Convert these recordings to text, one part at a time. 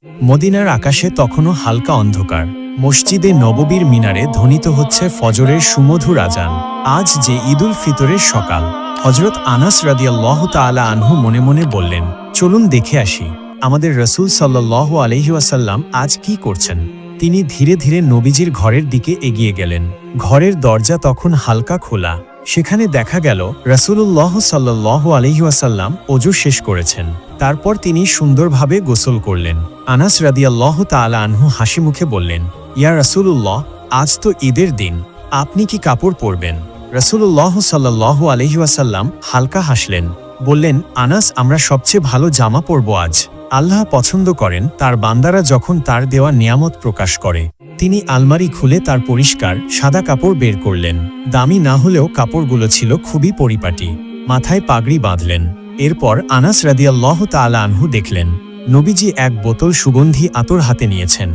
মদিনার আকাশে তখনও হালকা অন্ধকার। মসজিদে নববীর মিনারে ধ্বনিত হচ্ছে ফজরের সুমধুর আজান। আজ যে ঈদুল ফিতরের সকাল। হযরত আনাস রাদিয়াল্লাহু তাআলা আনহু মনে মনে বললেন, চলুন দেখে আসি আমাদের রাসূল সাল্লাল্লাহু আলাইহি ওয়াসাল্লাম আজ কি করছেন। তিনি ধীরে ধীরে নবীজির ঘরের দিকে এগিয়ে গেলেন। ঘরের দরজা তখন হালকা খোলা। সেখানে দেখা গেল রাসূলুল্লাহ সাল্লাল্লাহু আলাইহি ওয়াসাল্লাম ওযু শেষ করেছেন। তারপর তিনি সুন্দরভাবে গোসল করলেন। আনাস রাদিয়াল্লাহু তাআলা আনহু হাসি মুখে বললেন, ইয়া রাসূলুল্লাহ, আজ তো ঈদের দিন, আপনি কি কাপড় পরবেন? রাসূলুল্লাহ সাল্লাল্লাহু আলাইহি ওয়াসাল্লাম হালকা হাসলেন, বললেন, আনাস, আমরা সবচেয়ে ভালো জামা পরব আজ। আল্লাহ পছন্দ করেন তার বান্দারা যখন তার দেওয়া নিয়ামত প্রকাশ করে। তিনি আলমারি খুলে তার পরিষ্কার সাদা কাপড় বের করলেন। দামি না হলেও কাপড়গুলো ছিল খুবই পরিপাটি। মাথায় পাগড়ি বাঁধলেন। এরপর আনাস রাদিয়াল্লাহু তাআলা আনহু দেখলেন নবীজি এক বোতল সুগন্ধি আতর হাতে নিয়েছেন।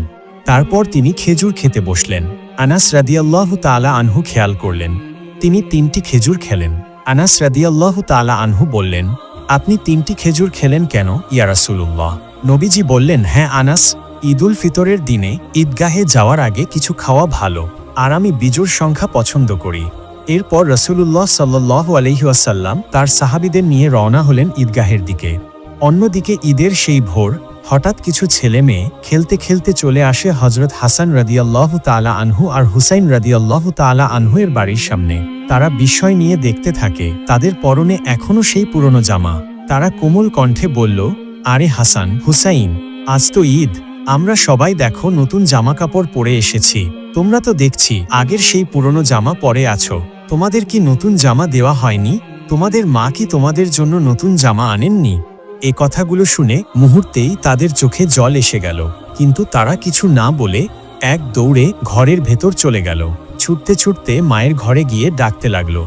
তারপর তিনি খেজুর খেতে বসলেন। আনাস রাদিয়াল্লাহু তাআলা আনহু খেয়াল করলেন তিনি 3টি খেজুর খেলেন। আনাস রাদিয়াল্লাহু তাআলা আনহু বললেন, আপনি 3টি খেজুর খেলেন কেন ইয়া রাসূলুল্লাহ? নবীজি বললেন, হ্যাঁ আনাস, ঈদুল ফিতরের দিনে ঈদগাহে যাওয়ার আগে কিছু খাওয়া ভালো, আর আমি বিজোড় সংখ্যা পছন্দ করি। এরপর রাসূলুল্লাহ সাল্লাল্লাহু আলাইহি ওয়াসাল্লাম তার সাহাবীদের নিয়ে রওনা হলেন ঈদগাহের দিকে। অন্যদিকে ঈদের সেই ভোর হঠাৎ কিছু ছেলে মেয়ে খেলতে খেলতে চলে আসে হযরত হাসান রাদিয়াল্লাহু তাআলা আনহু আর হুসাইন রাদিয়াল্লাহু তাআলা আনহু এর বাড়ির সামনে। তারা বিস্ময় নিয়ে দেখতে থাকে তাদের পরনে এখনো সেই পুরনো জামা। তারা কোমল কণ্ঠে বলল, আরে হাসান, হুসাইন, আজ তো ঈদ, আমরা সবাই দেখো নতুন জামা কাপড় পরে এসেছি। তোমরা তো দেখছি আগের সেই পুরনো জামা পরে আছো। তোমাদের কি নতুন জামা দেওয়া হয়নি? তোমাদের মা কি তোমাদের জন্য নতুন জামা আনেননি? এ কথাগুলো শুনে মুহূর্তেই তাদের চোখে জল এসে গেল, কিন্তু তারা কিছু না বলে এক দৌড়ে ঘরের ভেতর চলে গেল। ছুটতে ছুটতে মায়ের ঘরে গিয়ে ডাকতে লাগলো,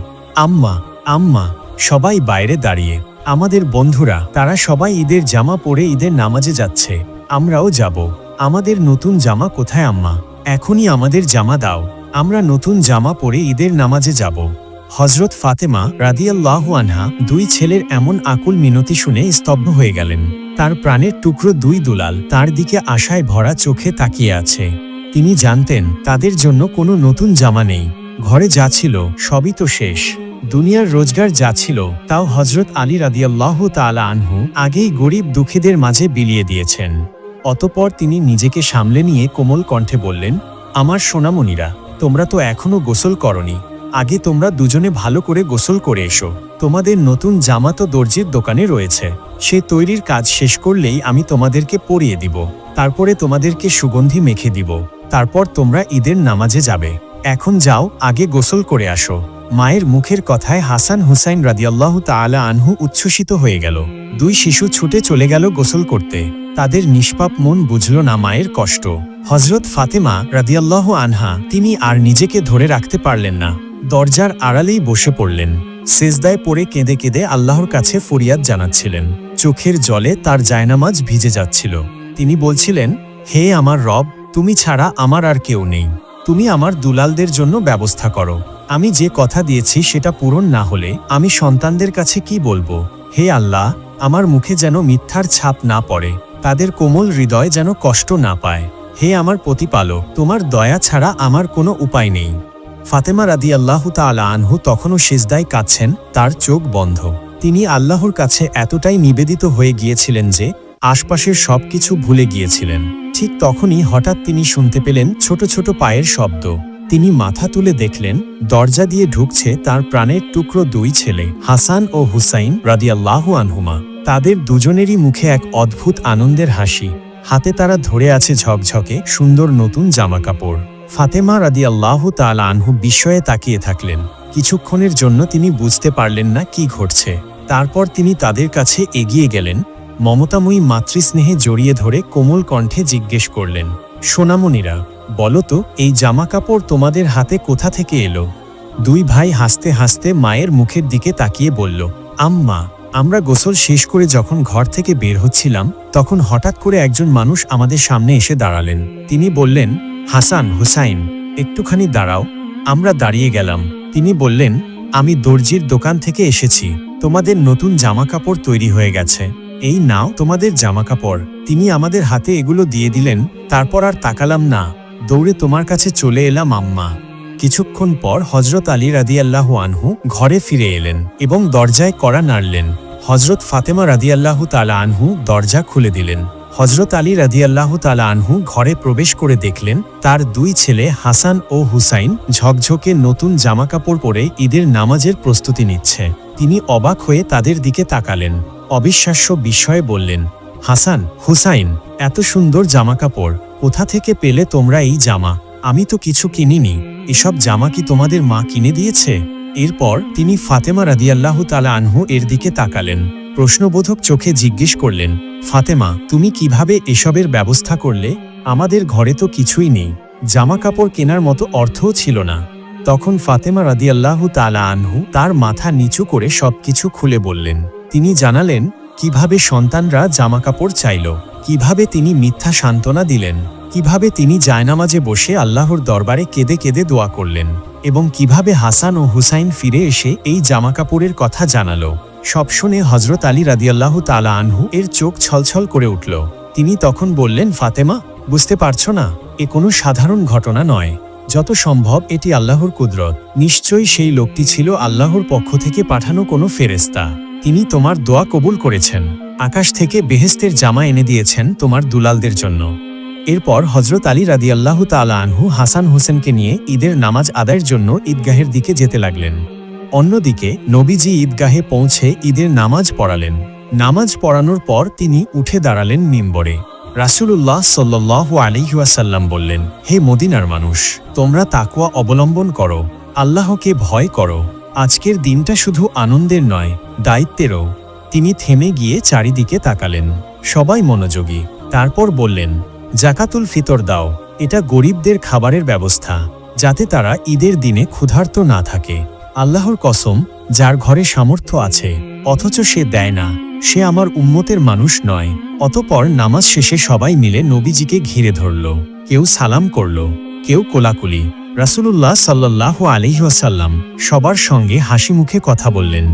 আম্মা, আম্মা। সবাই বাইরে দাঁড়িয়ে। আমাদের বন্ধুরা, তারা সবাই ঈদের জামা পরে ঈদের নামাজে যাচ্ছে, আমরাও যাব। আমাদের নতুন জামা কোথায় আম্মা? এখনই আমাদের জামা দাও, আমরা নতুন জামা পরে ঈদের নামাজে যাব। হযরত ফাতেমা রাদিয়াল্লাহু আনহা 2 ছেলের এমন আকুল মিনতি শুনে স্তব্ধ হয়ে গেলেন। তার প্রাণের টুকরো 2 দুলাল তার দিকে আশায় ভরা চোখে তাকিয়ে আছে। তিনি জানতেন তাদের জন্য কোনো নতুন জামা নেই। ঘরে যা ছিল সবই তো শেষ। দুনিয়ার রোজগার যা ছিল তাও হযরত আলী রাদিয়াল্লাহু তাআলা আনহু আগেই গরিব দুঃখীদের মাঝে বিলিয়ে দিয়েছেন। অতঃপর তিনি নিজেকে সামলে নিয়ে কোমল কণ্ঠে বললেন, আমার সোনামণিরা, তোমরা তো এখনো গোসল করনি। আগে তোমরা দুজনে ভালো করে গোসল করে এসো। তোমাদের নতুন জামা তো দর্জির দোকানে রয়েছে, সে তৈরির কাজ শেষ করলেই আমি তোমাদেরকে পরিয়ে দিব। তারপরে তোমাদেরকে সুগন্ধি মেখে দিব। তারপর তোমরা ঈদের নামাজে যাবে। এখন যাও, আগে গোসল করে আসো। মায়ের মুখের কথায় হাসান হুসাইন রাদিয়াল্লাহু তাআলা আনহু উচ্ছ্বসিত হয়ে গেল। 2 শিশু ছুটে চলে গেল গোসল করতে। তাদের নিষ্পাপ মন বুঝল না মায়ের কষ্ট। হযরত ফাতেমা রাদিয়াল্লাহু আনহা তিনি আর নিজেকে ধরে রাখতে পারলেন না। দরজার আড়ালেই বসে পড়লেন। সেজদায় পড়ে কেঁদে কেঁদে আল্লাহর কাছে ফরিয়াদ জানাচ্ছিলেন। চোখের জলে তার জায়নামাজ ভিজে যাচ্ছিল। তিনি বলছিলেন, হে আমার রব, তুমি ছাড়া আমার আর কেউ নেই। তুমি আমার দুলালদের জন্য ব্যবস্থা করো। আমি যে কথা দিয়েছি সেটা পূরণ না হলে আমি সন্তানদের কাছে কি বলবো? হে আল্লাহ, আমার মুখে যেন মিথ্যার ছাপ না পড়ে, তাদের কোমল হৃদয় যেন কষ্ট না পায়। হে আমার প্রতিপালক, তোমার দয়া ছাড়া আমার কোনো উপায় নেই। ফাতেমা রাদিয়াল্লাহু তাআলা আনহু তখনও সিজদায় কাঁদছেন, তার চোখ বন্ধ। তিনি আল্লাহর কাছে এতটাই নিবেদিত হয়ে গিয়েছিলেন যে আশপাশের সবকিছু ভুলে গিয়েছিলেন। ঠিক তখনই হঠাৎ তিনি শুনতে পেলেন ছোট ছোট পায়ের শব্দ। তিনি মাথা তুলে দেখলেন দরজা দিয়ে ঢুকছে তার প্রাণের টুকরো 2 ছেলে, হাসান ও হুসাইন রাদিয়াল্লাহু আনহুমা। তাদের দুজনেরই মুখে এক অদ্ভুত আনন্দের হাসি। হাতে তারা ধরে আছে ঝকঝকে সুন্দর নতুন জামা কাপড়। ফাতেমা রাদিয়াল্লাহু তাআলা আনহু বিস্ময়ে তাকিয়ে থাকলেন। কিছুক্ষণের জন্য তিনি বুঝতে পারলেন না কি ঘটছে। তারপর তিনি তাদের কাছে এগিয়ে গেলেন। মমতাময়ী মাতৃস্নেহে জড়িয়ে ধরে কোমল কণ্ঠে জিজ্ঞেস করলেন, সোনামণিরা, বলো তো এই জামা কাপড় তোমাদের হাতে কোথা থেকে এলো? 2 ভাই হাসতে হাসতে মায়ের মুখের দিকে তাকিয়ে বলল, আম্মা, আমরা গোসল শেষ করে যখন ঘর থেকে বের হচ্ছিলাম তখন হঠাৎ করে একজন মানুষ আমাদের সামনে এসে দাঁড়ালেন। তিনি বললেন, হাসান, হুসাইন, একটুখানি দাঁড়াও। আমরা দাঁড়িয়ে গেলাম। তিনি বললেন, আমি দর্জির দোকান থেকে এসেছি, তোমাদের নতুন জামা কাপড় তৈরি হয়ে গেছে। এই নাও তোমাদের জামাকাপড়। তিনি আমাদের হাতে এগুলো দিয়ে দিলেন, তারপর আর তাকালাম না, দৌড়ে তোমার কাছে চলে এলাম আম্মা। কিছুক্ষণ পর হজরত আলী রাদিয়াল্লাহু আনহু ঘরে ফিরে এলেন এবং দরজায় কড়া নাড়লেন। হজরত ফাতেমা রাদিয়াল্লাহু তাআলা আনহু দরজা খুলে দিলেন। হজরত আলী রাদিয়াল্লাহু তাআলা আনহু ঘরে প্রবেশ করে দেখলেন তার দুই ছেলে হাসান ও হুসাইন ঝকঝকে নতুন জামাকাপড় পরে ঈদের নামাজের প্রস্তুতি নিচ্ছে। তিনি অবাক হয়ে তাদের দিকে তাকালেন, অবিশ্বাস্য বিস্ময়ে বললেন, হাসান, হুসাইন, এত সুন্দর জামাকাপড় কোথা থেকে পেলে তোমরা এই জামা? আমি তো কিছু কিনিনি, এসব জামা কি তোমাদের মা কিনে দিয়েছে? এরপর তিনি ফাতেমা রাদিয়াল্লাহু তাআলা আনহু এর দিকে তাকালেন, প্রশ্নবোধক চোখে জিজ্ঞেস করলেন, ফাতেমা, তুমি কিভাবে এসবের ব্যবস্থা করলে? আমাদের ঘরে তো কিছুই নেই, জামাকাপড় কেনার মতো অর্থও ছিল না। তখন ফাতেমা রাদিয়াল্লাহু তাআলা আনহু তার মাথা নিচু করে সবকিছু খুলে বললেন। তিনি জানালেন কিভাবে সন্তানরা জামাকাপড় চাইল, কিভাবে তিনি মিথ্যা সান্ত্বনা দিলেন, কিভাবে তিনি জায়নামাজে বসে আল্লাহর দরবারে কেঁদে কেঁদে দোয়া করলেন, এবং কিভাবে হাসান ও হুসাইন ফিরে এসে এই জামাকাপড়ের কথা জানালো। সব শুনে হজরত আলী রাদিয়াল্লাহু তাআলা আনহু এর চোখ ছলছল করে উঠল। তিনি তখন বললেন, ফাতেমা, বুঝতে পারছো না, এ কোনো সাধারণ ঘটনা নয়, যত সম্ভব এটি আল্লাহর কুদরত। নিশ্চয়ই সেই লোকটি ছিল আল্লাহর পক্ষ থেকে পাঠানো কোনো ফেরেশতা। তিনি তোমার দোয়া কবুল করেছেন, আকাশ থেকে বেহেশতের জামা এনে দিয়েছেন তোমার দুলালদের জন্য। এরপর হজরত আলী রাদিয়াল্লাহু তাআলা আনহু হাসান হোসেনকে নিয়ে ঈদের নামাজ আদায়ের জন্য ঈদগাহের দিকে যেতে লাগলেন। অন্যদিকে নবীজি ঈদগাহে পৌঁছে ঈদের নামাজ পড়ালেন। নামাজ পড়ানোর পর তিনি উঠে দাঁড়ালেন মিম্বরে। রাসূলুল্লাহ সাল্লাল্লাহু আলাইহি ওয়াসাল্লাম বললেন, হে মদিনার মানুষ, তোমরা তাকওয়া অবলম্বন করো, আল্লাহকে ভয় করো। আজকের দিনটা শুধু আনন্দের নয়, দায়িত্বেরও। তিনি থেমে গিয়ে চারিদিকে তাকালেন, সবাই মনোযোগী। তারপর বললেন, জাকাতুল ফিতর দাও, এটা গরিবদের খাবারের ব্যবস্থা, যাতে তারা ঈদের দিনে ক্ষুধার্ত না থাকে। আল্লাহর কসম, যার ঘরে সামর্থ্য আছে অথচ সে দেয় না, সে আমার উম্মতের মানুষ নয়। অতঃপর নামাজ শেষে সবাই মিলে নবীজিকে ঘিরে ধরল, কেউ সালাম করল, কেউ কোলাকুলি। রাসূলুল্লাহ সাল্লাল্লাহু আলাইহি ওয়াসাল্লাম সবার সঙ্গে হাসি মুখে কথা বললেন।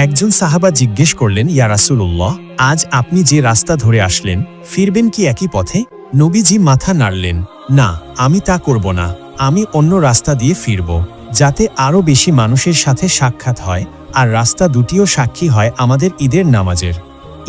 একজন সাহাবা জিজ্ঞেস করলেন, ইয়া রাসূলুল্লাহ, আজ আপনি যে রাস্তা ধরে আসলেন, ফিরবেন কি একই পথে? নবীজি মাথা নাড়লেন, না, আমি তা করব না, আমি অন্য রাস্তা দিয়ে ফিরব, যাতে আরও বেশি মানুষের সাথে সাক্ষাৎ হয়, আর রাস্তা দুটিও সাক্ষী হয় আমাদের ঈদের নামাজের।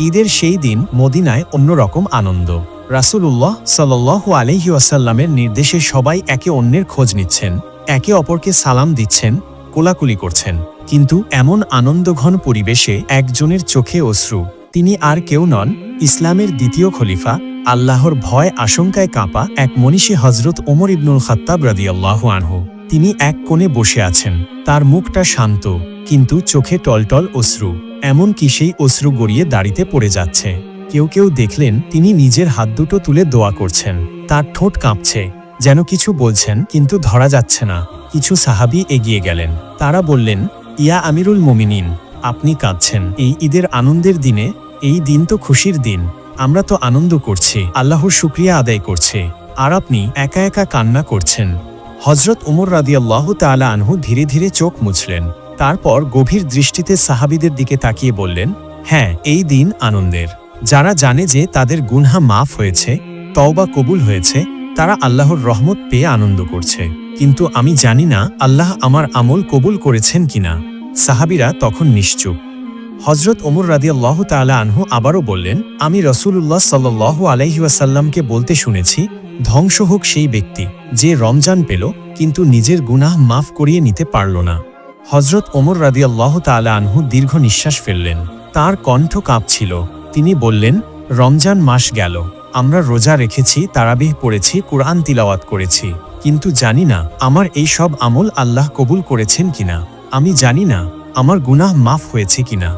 ঈদের সেই দিন মদিনায় অন্যরকম আনন্দ। রাসূলুল্লাহ সাল্লাল্লাহু আলাইহি ওয়াসাল্লামের নির্দেশে সবাই একে অন্যের খোঁজ নিচ্ছেন, একে অপরকে সালাম দিচ্ছেন, কোলাকুলি করছেন। কিন্তু এমন আনন্দঘন পরিবেশে একজনের চোখে অশ্রু। তিনি আর কেউ নন, ইসলামের দ্বিতীয় খলিফা, আল্লাহর ভয় আশঙ্কায় কাঁপা এক মনীষী হজরত ওমর ইবনুল খাত্তাব রাদিয়াল্লাহু আনহু। তিনি এক কোণে বসে আছেন, তার মুখটা শান্ত, কিন্তু চোখে টলটল অশ্রু, এমনকি সেই অশ্রু গড়িয়ে দাড়িতে পড়ে যাচ্ছে। কেউ কেউ দেখলেন তিনি নিজের হাত দুটো তুলে দোয়া করছেন, তার ঠোঁট কাঁপছে, যেন কিছু বলছেন কিন্তু ধরা যাচ্ছে না। কিছু সাহাবী এগিয়ে গেলেন, তারা বললেন, ইয়া আমিরুল মুমিনিন, আপনি কাঁদছেন এই ঈদের আনন্দের দিনে? এই দিন তো খুশির দিন, আমরা তো আনন্দ করছি, আল্লাহর শুকরিয়া আদায় করছি, আর আপনি একা একা কান্না করছেন। হজরত ওমর রাদিয়াল্লাহু তাআলা আনহু ধীরে ধীরে চোখ মুছলেন, তারপর গভীর দৃষ্টিতে সাহাবীদের দিকে তাকিয়ে বললেন, হ্যাঁ, এই দিন আনন্দের। যারা জানে যে তাদের গুনহা মাফ হয়েছে, তওবা কবুল হয়েছে, তারা আল্লাহর রহমত পেয়ে আনন্দ করছে। কিন্তু আমি জানি না আল্লাহ আমার আমল কবুল করেছেন কিনা। সাহাবীরা তখন নিশ্চুপ। হজরত ওমর রাদিয়াল্লাহু তাআলা আনহু আবারও বললেন, আমি রাসূলুল্লাহ সাল্লাল্লাহু আলাইহি ওয়াসাল্লামকে বলতে শুনেছি, ধ্বংস হোক সেই ব্যক্তি যে রমজান পেল কিন্তু নিজের গুনাহ মাফ করিয়ে নিতে পারল না। হজরত ওমর রাদিয়াল্লাহু তাআলা আনহু দীর্ঘ নিঃশ্বাস ফেললেন, তার কণ্ঠ কাঁপছিল। তিনি বললেন, রমজান মাস গেল, আমরা রোজা রেখেছি, তারাবিহ পড়েছি, কুরআন তিলাওয়াত করেছি, কিন্তু জানি না আমার এই সব আমল আল্লাহ কবুল করেছেন কিনা। আমি জানি না আমার গুনাহ মাফ হয়েছে কিনা।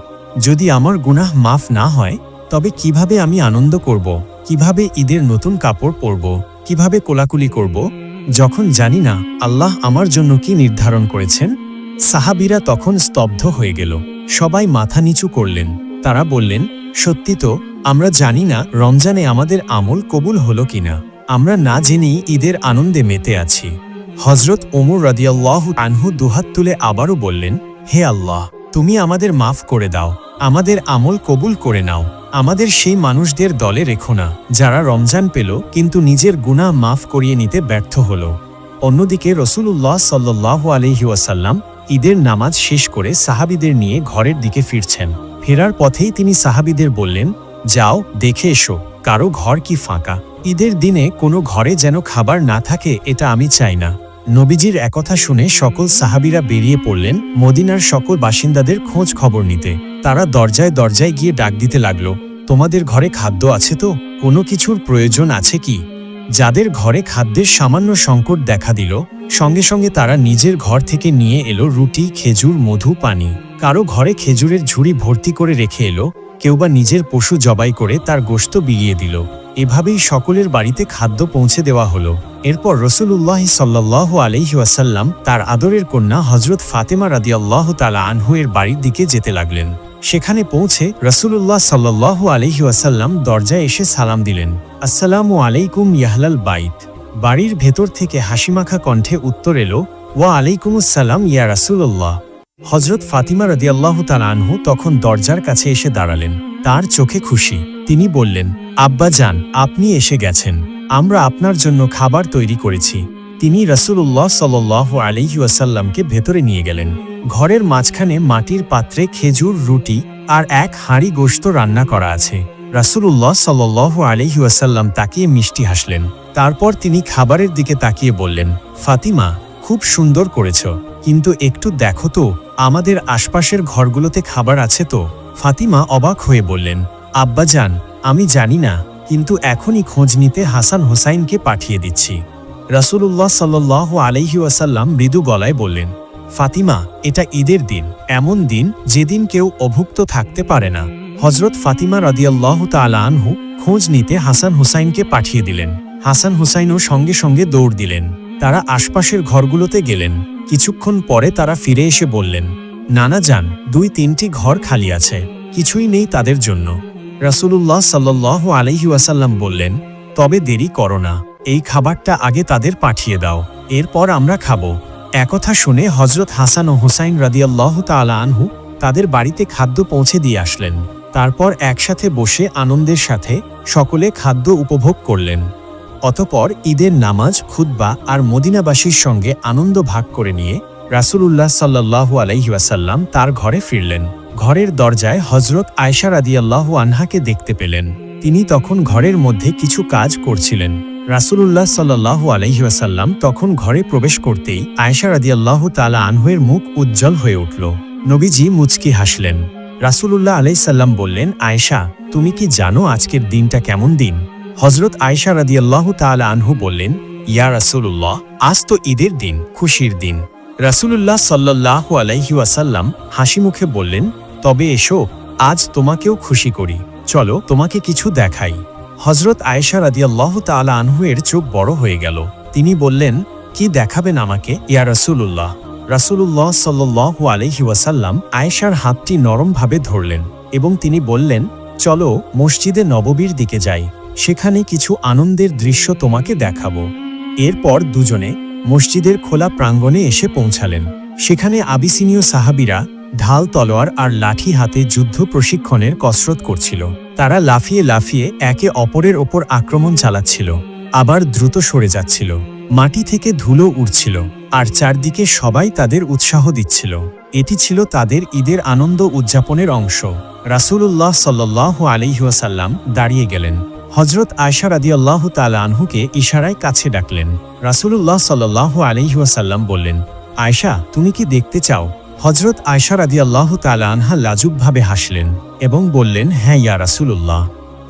যদি আমার গুনাহ মাফ না হয়, তবে কিভাবে আমি আনন্দ করব, কিভাবে ঈদের নতুন কাপড় পরব, কিভাবে কোলাকুলি করব, যখন জানি না আল্লাহ আমার জন্য কি নির্ধারণ করেছেন? সাহাবীরা তখন স্তব্ধ হয়ে গেল, সবাই মাথা নিচু করলেন। তারা বললেন, সত্যি তো, আমরা জানি না রমজানে আমাদের আমল কবুল হলো কিনা, আমরা না জেনেই ঈদের আনন্দে মেতে আছি। হজরত ওমর রাদিয়াল্লাহু আনহু দুহাত তুলে আবারও বললেন, হে আল্লাহ, তুমি আমাদের মাফ করে দাও, আমাদের আমল কবুল করে নাও, আমাদের সেই মানুষদের দলে রেখো না যারা রমজান পেল কিন্তু নিজের গুনাহ মাফ করিয়ে নিতে ব্যর্থ হল। অন্যদিকে রাসূলুল্লাহ সাল্লাল্লাহু আলাইহি ওয়াসাল্লাম ঈদের নামাজ শেষ করে সাহাবীদের নিয়ে ঘরের দিকে ফিরছেন। ফেরার পথেই তিনি সাহাবীদের বললেন, যাও দেখে এসো কারো ঘর কি ফাঁকা। ঈদের দিনে কোনো ঘরে যেন খাবার না থাকে, এটা আমি চাই না। নবীজির একথা শুনে সকল সাহাবীরা বেরিয়ে পড়লেন মদিনার সকল বাসিন্দাদের খোঁজ খবর নিতে। তারা দরজায় দরজায় গিয়ে ডাক দিতে লাগলো, তোমাদের ঘরে খাদ্য আছে তো? কোনো কিছুর প্রয়োজন আছে কি? যাদের ঘরে খাদ্যের সামান্য সংকট দেখা দিল, সঙ্গে সঙ্গে তারা নিজের ঘর থেকে নিয়ে এলো রুটি, খেজুর, মধু, পানি। কারো ঘরে খেজুরের ঝুড়ি ভর্তি করে রেখে এলো, কেউ বা নিজের পশু জবাই করে তার গোশত বিলিয়ে দিল। এভাবেই সকলের বাড়িতে খাদ্য পৌঁছে দেওয়া হলো। এরপর রাসূলুল্লাহ সাল্লাল্লাহু আলাইহি ওয়াসাল্লাম তার আদরের কন্যা হযরত ফাতেমা রাদিয়াল্লাহু তাআলা আনহু এর বাড়ির দিকে যেতে লাগলেন। সেখানে পৌঁছে রাসূলুল্লাহ সাল্লাল্লাহু আলাইহি ওয়াসাল্লাম দরজায় এসে সালাম দিলেন, আসসালামু আলাইকুম ইয়াহলাল বাইত। বাড়ির ভেতর থেকে হাসিমাখা কণ্ঠে উত্তর এলো, ওয়া আলাইকুমুস সালাম ইয়া রাসূলুল্লাহ। হযরত ফাতিমা রাদিয়াল্লাহু তাআলা আনহু তখন দরজার কাছে এসে দাঁড়ালেন। তার চোখে খুশি। তিনি বললেন, আব্বা যান, আপনি এসে গেছেন। আমরা আপনার জন্য খাবার তৈরি করেছি। তিনি রাসূলুল্লাহ সাল্লাল্লাহু আলাইহি ওয়াসাল্লামকে ভেতরে নিয়ে গেলেন। ঘরের মাঝখানে মাটির পাত্রে খেজুর, রুটি আর এক হাঁড়ি গোশত রান্না করা আছে। রাসূলুল্লাহ সাল্লাল্লাহু আলাইহি ওয়াসাল্লাম তাকিয়ে মিষ্টি হাসলেন। তারপর তিনি খাবারের দিকে তাকিয়ে বললেন, ফাতিমা, খুব সুন্দর করেছ, কিন্তু একটু দেখো তো আমাদের আশপাশের ঘরগুলোতে খাবার আছে তো? ফাতিমা অবাক হয়ে বললেন, আব্বাজান, আমি জানি না, কিন্তু এখনই খোঁজ নিতে হাসান হোসাইনকে পাঠিয়ে দিচ্ছি। রাসূলুল্লাহ সাল্লাল্লাহু আলাইহি ওয়াসাল্লাম মৃদু গলায় বললেন, ফাতিমা, এটা ঈদের দিন, এমন দিন যেদিন কেউ অভুক্ত থাকতে পারে না। হযরত ফাতিমা রাদিয়াল্লাহু তাআলা আনহু খোঁজ নিতে হাসান হোসাইনকে পাঠিয়ে দিলেন। হাসান হোসাইনও সঙ্গে সঙ্গে দৌড় দিলেন। তারা আশপাশের ঘরগুলোতে গেলেন। কিছুক্ষণ পরে তারা ফিরে এসে বললেন, নানা যান, 2-3টি ঘর খালি আছে, কিছুই নেই তাদের জন্য। রাসূলুল্লাহ সাল্লাল্লাহু আলাইহি ওয়াসাল্লাম বললেন, তবে দেরি করো না, এই খাবারটা আগে তাদের পাঠিয়ে দাও, এরপর আমরা খাবো। একথা শুনে হযরত হাসান ও হুসাইন রাদিয়াল্লাহু তাআলা আনহু তাদের বাড়িতে খাদ্য পৌঁছে দিয়ে আসলেন। তারপর একসাথে বসে আনন্দের সাথে সকলে খাদ্য উপভোগ করলেন। অতঃপর ঈদের নামাজ, খুতবা আর মদিনাবাসীর সঙ্গে আনন্দ ভাগ করে নিয়ে রাসূলুল্লাহ সাল্লাল্লাহু আলাইহি ওয়াসাল্লাম তার ঘরে ফিরলেন। ঘরের দরজায় হযরত আয়েশা রাদিয়াল্লাহু আনহাকে দেখতে পেলেন। তিনি তখন ঘরের মধ্যে কিছু কাজ করছিলেন। রাসূলুল্লাহ সাল্লাল্লাহু আলাইহি ওয়াসাল্লাম তখন ঘরে প্রবেশ করতেই আয়েশা রাদিয়াল্লাহু তাআলা আনহুর মুখ উজ্জ্বল হয়ে উঠল। নবীজি মুচকি হাসলেন। রাসূলুল্লাহ আলাইহিস সালাম বললেন, আয়েশা, তুমি কি জানো আজকের দিনটা কেমন দিন? হযরত আয়েশা রাদিয়াল্লাহু তাআলা আনহু বললেন, ইয়া রাসূলুল্লাহ, আজ তো ঈদের দিন, খুশির দিন। রাসূলুল্লাহ সাল্লাল্লাহু আলাইহি ওয়াসাল্লাম হাসি মুখে বললেন, তবে এসো, আজ তোমাকেও খুশি করি, চলো তোমাকে কিছু দেখাই। হযরত আয়েশা রাদিয়াল্লাহু তাআলা আনহুর চোখ বড় হয়ে গেল। তিনি বললেন, কি দেখাবেন আমাকে ইয়া রাসূলুল্লাহ? রাসূলুল্লাহ সাল্লাল্লাহু আলাইহি ওয়াসাল্লাম আয়েশার হাতটি নরমভাবে ধরলেন এবং তিনি বললেন, চলো মসজিদে নববীর দিকে যাই, সেখানে কিছু আনন্দের দৃশ্য তোমাকে দেখাবো। এরপর দুজনে মসজিদের খোলা প্রাঙ্গণে এসে পৌঁছালেন। সেখানে আবিসিনীয় সাহাবীরা ঢাল, তলোয়ার আর লাঠি হাতে যুদ্ধ প্রশিক্ষণের কসরত করছিল। তারা লাফিয়ে লাফিয়ে একে অপরের ওপর আক্রমণ চালাচ্ছিল, আবার দ্রুত সরে যাচ্ছিল। মাটি থেকে ধুলো উড়ছিল আর চারদিকে সবাই তাদের উৎসাহ দিচ্ছিল। এটি ছিল তাদের ঈদের আনন্দ উদযাপনের অংশ। রাসূলুল্লাহ সাল্লাল্লাহু আলাইহি ওয়াসাল্লাম দাঁড়িয়ে গেলেন। হযরত আয়েশা রাদিয়াল্লাহু তাআলা আনহুকে ইশারায় কাছে ডাকলেন। রাসূলুল্লাহ সাল্লাল্লাহু আলাইহি ওয়াসাল্লাম বললেন, আয়েশা, তুমি কি দেখতে চাও? হযরত আয়েশা রাদিয়াল্লাহু তাআলা আনহা লাজুকভাবে হাসলেন এবং বললেন, হ্যাঁ ইয়া রাসূলুল্লাহ।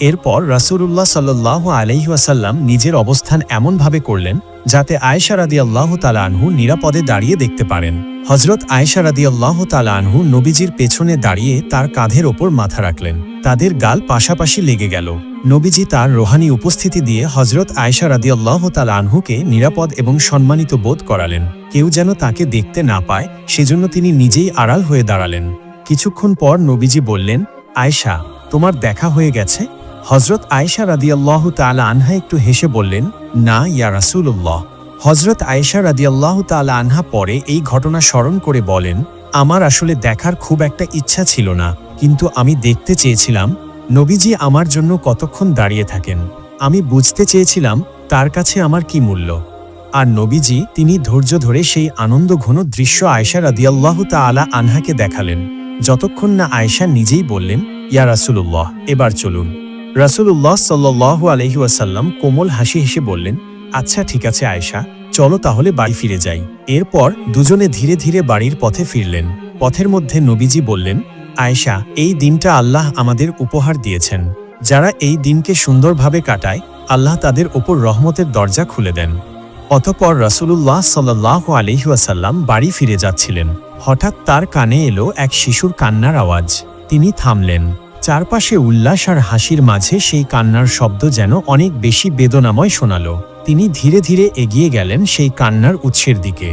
এরপর রাসূলুল্লাহ সাল্লাল্লাহু আলাইহি ওয়াসাল্লাম নিজের অবস্থান এমনভাবে করলেন যাতে আয়েশা রাদিয়াল্লাহু তাআলা আনহু নিরাপদে দাঁড়িয়ে দেখতে পারেন। হযরত আয়েশা রাদিয়াল্লাহু তাআলা আনহু নবীজির পেছনে দাঁড়িয়ে তার কাঁধের ওপর মাথা রাখলেন। তাদের গাল পাশাপাশি লেগে গেল। নবীজি তার রোহানি উপস্থিতি দিয়ে হযরত আয়েশা রাদিয়াল্লাহু তাআলা আনহুকে নিরাপদ এবং সম্মানিত বোধ করালেন। কেউ যেন তাকে দেখতে না পায়, সেজন্য তিনি নিজেই আড়াল হয়ে দাঁড়ালেন। কিছুক্ষণ পর নবীজি বললেন, আয়েশা, তোমার দেখা হয়ে গেছে? হযরত আয়েশা রাদিয়াল্লাহু তাআলা আনহা একটু হেসে বললেন, না ইয়া রাসূলুল্লাহ। হযরত আয়েশা রাদিয়াল্লাহু তাআলা আনহা পরে এই ঘটনা স্মরণ করে বলেন, আমার আসলে দেখার খুব একটা ইচ্ছা ছিল না, কিন্তু আমি দেখতে চেয়েছিলাম নবীজি আমার জন্য কতক্ষণ দাঁড়িয়ে থাকেন। আমি বুঝতে চেয়েছিলাম তার কাছে আমার কি মূল্য। আর নবীজি তিনি ধৈর্য ধরে সেই আনন্দঘন দৃশ্য আয়েশা রাদিয়াল্লাহু তাআলা আনহাকে দেখালেন, যতক্ষণ না আয়েশা নিজেই বললেন, ইয়া রাসূলুল্লাহ, এবার চলুন। রাসূলুল্লাহ সাল্লাল্লাহু আলাইহি ওয়াসাল্লাম কোমল হাসি হেসে বললেন, আচ্ছা ঠিক আছে আয়েশা, চলো তাহলে বাড়ি ফিরে যাই। এরপর দুজনে ধীরে ধীরে বাড়ির পথে ফিরলেন। পথের মধ্যে নবীজি বললেন, আয়েশা, এই দিনটা আল্লাহ আমাদের উপহার দিয়েছেন। যারা এই দিনকে সুন্দরভাবে কাটায়, আল্লাহ তাদের ওপর রহমতের দরজা খুলে দেন। অতঃপর রাসূলুল্লাহ সাল্লাল্লাহু আলাইহি ওয়াসাল্লাম বাড়ি ফিরে যাচ্ছিলেন। হঠাৎ তার কানে এলো এক শিশুর কান্নার আওয়াজ। তিনি থামলেন। চারপাশে উল্লাস আর হাসির মাঝে সেই কান্নার শব্দ যেন অনেক বেশি বেদনাময় শোনালো। তিনি ধীরে ধীরে এগিয়ে গেলেন সেই কান্নার উৎসের দিকে।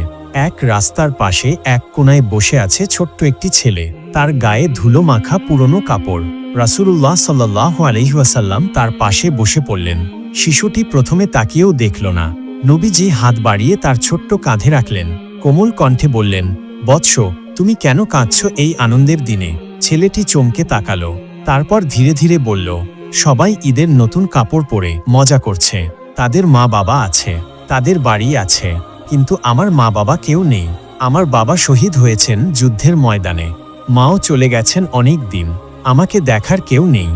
এক রাস্তার পাশে এক কোণায় বসে আছে ছোট্ট একটি ছেলে, তার গায়ে ধুলো মাখা পুরনো কাপড়। রাসূলুল্লাহ সাল্লাল্লাহু আলাইহি ওয়াসাল্লাম তার পাশে বসে পড়লেন। শিশুটি প্রথমে তাকিয়েও দেখল না। নবীজি হাত বাড়িয়ে তার ছোট্ট কাঁধে রাখলেন। কোমল কণ্ঠে বললেন, বৎস, তুমি কেন কাঁদছ এই আনন্দের দিনে? ছেলেটি চমকে তাকালো। তারপর ধীরে ধীরে বলল, সবাই ঈদের নতুন কাপড় পরে মজা করছে। তাদের মা বাবা আছে, তাদের বাড়ি আছে, কিন্তু আমার মা বাবা কেউ নেই। আমার বাবা শহীদ হয়েছেন যুদ্ধের ময়দানে, মাও চলে গেছেন অনেক দিন, আমাকে দেখার কেউ নেই।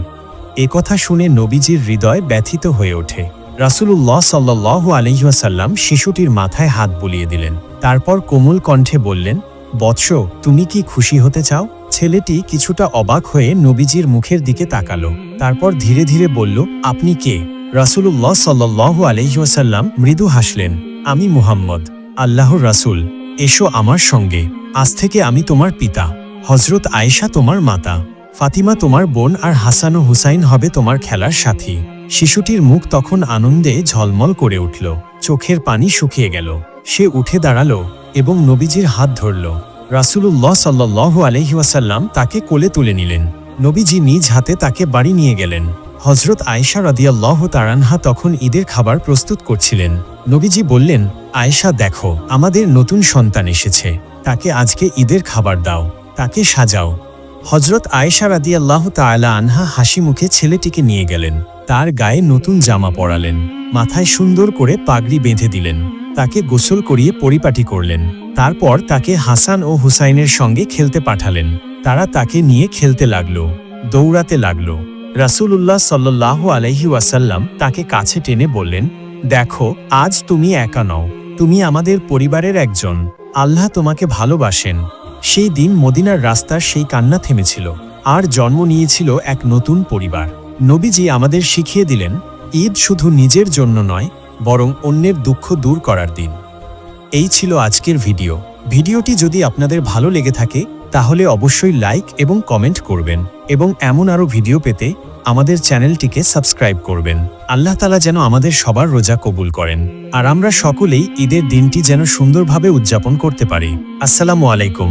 এ কথা শুনে নবীজির হৃদয় ব্যথিত হয়ে ওঠে। রাসূলুল্লাহ সাল্লাল্লাহু আলাইহি ওয়াসাল্লাম শিশুটির মাথায় হাত বুলিয়ে দিলেন। তারপর কোমল কণ্ঠে বললেন, বৎস, তুমি কি খুশি হতে চাও? ছেলেটি কিছুটা অবাক হয়ে নবীজির মুখের দিকে তাকালো। তারপর ধীরে ধীরে বলল, আপনি কে? রাসূলুল্লাহ সাল্লাল্লাহু আলাইহি ওয়াসাল্লাম মৃদু হাসলেন, আমি মুহাম্মদ, আল্লাহর রাসূল। এসো আমার সঙ্গে। আজ থেকে আমি তোমার পিতা, হযরত আয়েশা তোমার মাতা, ফাতিমা তোমার বোন, আর হাসান ও হুসাইন হবে তোমার খেলার সাথী। শিশুটির মুখ তখন আনন্দে ঝলমল করে উঠল, চোখের পানি শুকিয়ে গেল। সে উঠে দাঁড়ালো এবং নবীজির হাত ধরল। রাসূলুল্লাহ সাল্লাল্লাহু আলাইহি ওয়াসাল্লাম তাকে কোলে তুলে নিলেন। নবীজি নিজ হাতে তাকে বাড়ি নিয়ে গেলেন। হযরত আয়েশা রাদিয়াল্লাহু তাআলা আনহা তখন ঈদের খাবার প্রস্তুত করছিলেন। নবীজি বললেন, আয়েশা, দেখো, আমাদের নতুন সন্তান এসেছে, তাকে আজকে ঈদের খাবার দাও, তাকে সাজাও। হযরত আয়েশা রাদিয়াল্লাহু তাআলা আনহা হাসি মুখে ছেলেটিকে নিয়ে গেলেন। তার গায়ে নতুন জামা পরালেন, মাথায় সুন্দর করে পাগড়ি বেঁধে দিলেন, তাকে গোসল করিয়ে পরিপাটি করলেন। তারপর তাকে হাসান ও হুসাইনের সঙ্গে খেলতে পাঠালেন। তারা তাকে নিয়ে খেলতে লাগলো, দৌড়াতে লাগলো। রাসূলুল্লাহ সাল্লাল্লাহু আলাইহি ওয়াসাল্লাম তাকে কাছে টেনে বললেন, দেখো, আজ তুমি একা নও, তুমি আমাদের পরিবারের একজন। আল্লাহ তোমাকে ভালোবাসেন। সেই দিন মদিনার রাস্তার সেই কান্না থেমেছিল, আর জন্ম নিয়েছিল এক নতুন পরিবার। নবীজি আমাদের শিখিয়ে দিলেন, ঈদ শুধু নিজের জন্য নয়, বরং অন্যের দুঃখ দূর করার দিন। এই ছিল আজকের ভিডিওটি যদি আপনাদের ভালো লেগে থাকে তাহলে অবশ্যই লাইক এবং কমেন্ট করবেন, এবং এমন আরও ভিডিও পেতে আমাদের চ্যানেলটিকে সাবস্ক্রাইব করবেন। আল্লাহ তাআলা যেন আমাদের সবার রোজা কবুল করেন, আর আমরা সকলেই ঈদের দিনটি যেন সুন্দরভাবে উদযাপন করতে পারি। আসসালামু আলাইকুম।